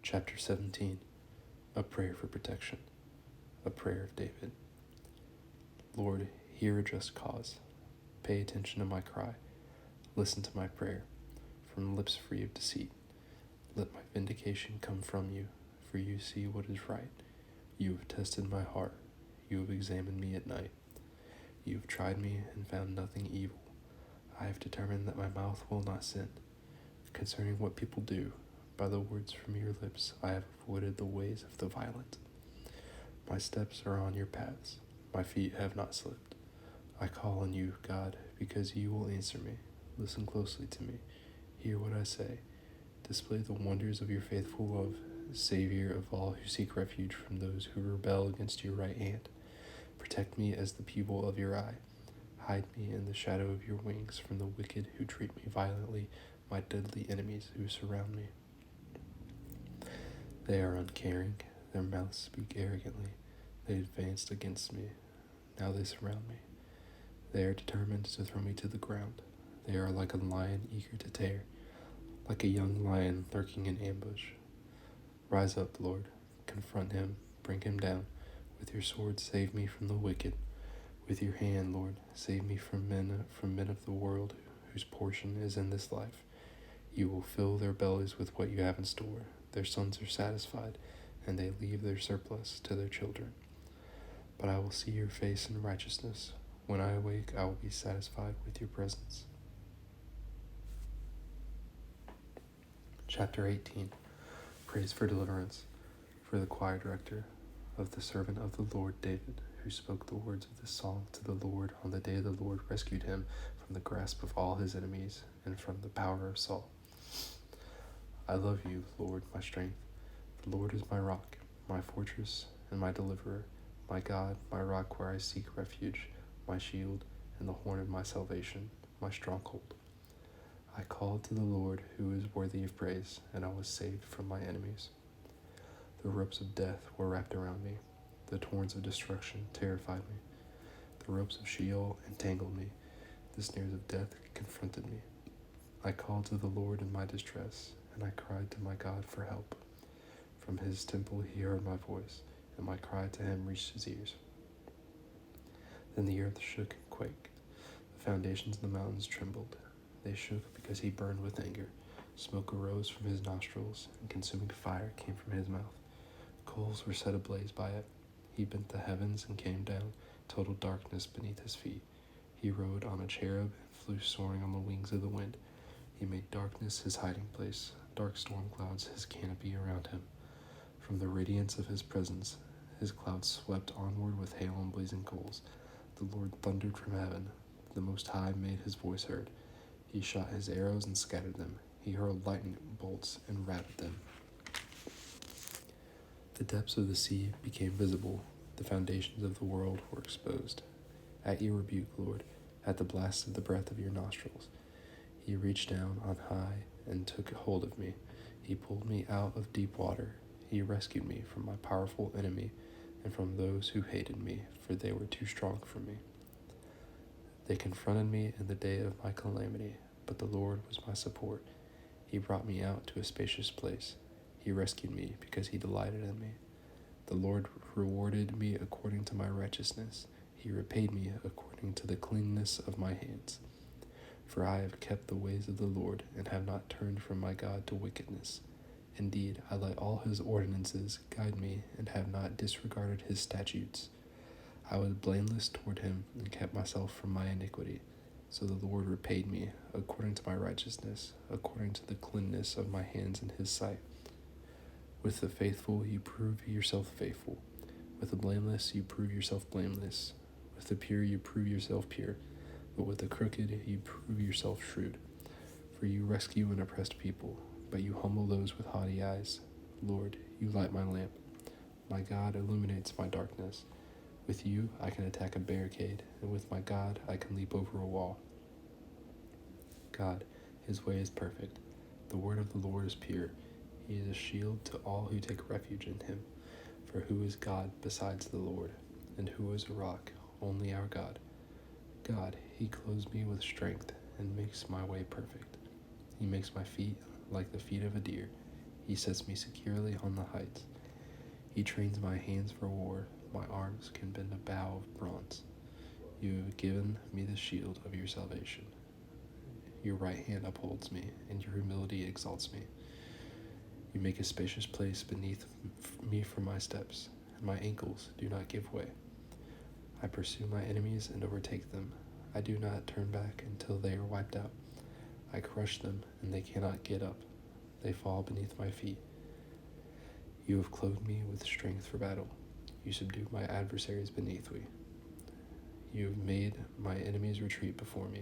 Chapter 17. A Prayer for Protection. A Prayer of David. Lord, hear a just cause. Pay attention to my cry. Listen to my prayer. From lips free of deceit. Let my vindication come from you, for you see what is right. You have tested my heart. You have examined me at night. You have tried me and found nothing evil. I have determined that my mouth will not sin. Concerning what people do, by the words from your lips, I have avoided the ways of the violent. My steps are on your paths. My feet have not slipped. I call on you, God, because you will answer me. Listen closely to me. Hear what I say. Display the wonders of your faithful love, Savior of all who seek refuge from those who rebel against your right hand. Protect me as the pupil of your eye. Hide me in the shadow of your wings from the wicked who treat me violently, my deadly enemies who surround me. They are uncaring, their mouths speak arrogantly. They advanced against me, now they surround me. They are determined to throw me to the ground. They are like a lion eager to tear, like a young lion lurking in ambush. Rise up, Lord, confront him, bring him down. With your sword save me from the wicked. With your hand, Lord, save me from men of the world whose portion is in this life. You will fill their bellies with what you have in store. Their sons are satisfied, and they leave their surplus to their children. But I will see your face in righteousness. When I awake, I will be satisfied with your presence. Chapter 18. Praise for deliverance. For the choir director, of the servant of the Lord David, who spoke the words of this song to the Lord on the day the Lord rescued him from the grasp of all his enemies and from the power of Saul. I love you, Lord, my strength. The Lord is my rock, my fortress, and my deliverer, my God, my rock where I seek refuge, my shield, and the horn of my salvation, my stronghold. I called to the Lord, who is worthy of praise, and I was saved from my enemies. The ropes of death were wrapped around me. The thorns of destruction terrified me. The ropes of Sheol entangled me. The snares of death confronted me. I called to the Lord in my distress, and I cried to my God for help. From his temple he heard my voice, and my cry to him reached his ears. Then the earth shook and quaked. The foundations of the mountains trembled. They shook because he burned with anger. Smoke arose from his nostrils, and consuming fire came from his mouth. Coals were set ablaze by it. He bent the heavens and came down, total darkness beneath his feet. He rode on a cherub and flew soaring on the wings of the wind. He made darkness his hiding place, dark storm clouds his canopy around him. From the radiance of his presence, his clouds swept onward with hail and blazing coals. The Lord thundered from heaven. The Most High made his voice heard. He shot his arrows and scattered them. He hurled lightning bolts and routed them. The depths of the sea became visible. The foundations of the world were exposed. At your rebuke, Lord, at the blast of the breath of your nostrils, he reached down on high and took hold of me. He pulled me out of deep water. He rescued me from my powerful enemy and from those who hated me, for they were too strong for me. They confronted me in the day of my calamity, but the Lord was my support. He brought me out to a spacious place. He rescued me because he delighted in me. The Lord rewarded me according to my righteousness. He repaid me according to the cleanness of my hands. For I have kept the ways of the Lord, and have not turned from my God to wickedness. Indeed, I let all his ordinances guide me, and have not disregarded his statutes. I was blameless toward him, and kept myself from my iniquity. So the Lord repaid me according to my righteousness, according to the cleanness of my hands in his sight. With the faithful you prove yourself faithful. With the blameless you prove yourself blameless. With the pure you prove yourself pure. But with the crooked you prove yourself shrewd. For you rescue an oppressed people, but you humble those with haughty eyes. Lord, you light my lamp. My God illuminates my darkness. With you I can attack a barricade, and with my God I can leap over a wall. God, his way is perfect. The word of the Lord is pure. He is a shield to all who take refuge in him. For who is God besides the Lord? And who is a rock? Only our God. God, he clothes me with strength and makes my way perfect. He makes my feet like the feet of a deer. He sets me securely on the heights. He trains my hands for war. My arms can bend a bow of bronze. You have given me the shield of your salvation. Your right hand upholds me, and your humility exalts me. You make a spacious place beneath me for my steps, and my ankles do not give way. I pursue my enemies and overtake them. I do not turn back until they are wiped out. I crush them, and they cannot get up. They fall beneath my feet. You have clothed me with strength for battle. You subdue my adversaries beneath me. You have made my enemies retreat before me.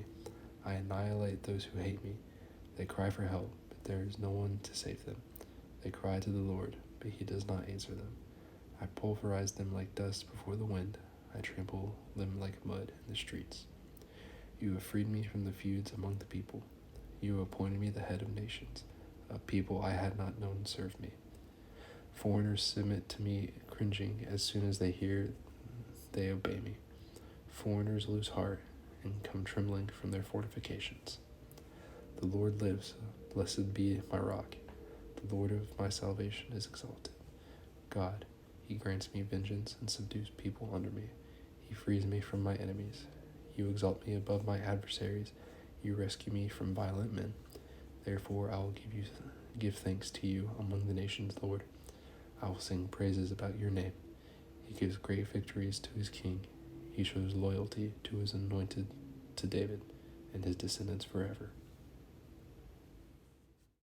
I annihilate those who hate me. They cry for help, but there is no one to save them. They cry to the Lord, but he does not answer them. I pulverize them like dust before the wind. I trample them like mud in the streets. You have freed me from the feuds among the people. You have appointed me the head of nations. A people I had not known serve me. Foreigners submit to me cringing. As soon as they hear, they obey me. Foreigners lose heart and come trembling from their fortifications. The Lord lives. Blessed be my rock. The Lord of my salvation is exalted. God, he grants me vengeance and subdues people under me. He frees me from my enemies. You exalt me above my adversaries. You rescue me from violent men. Therefore I will give thanks to you among the nations, Lord. I will sing praises about your name. He gives great victories to his king. He shows loyalty to his anointed, to David, and his descendants forever.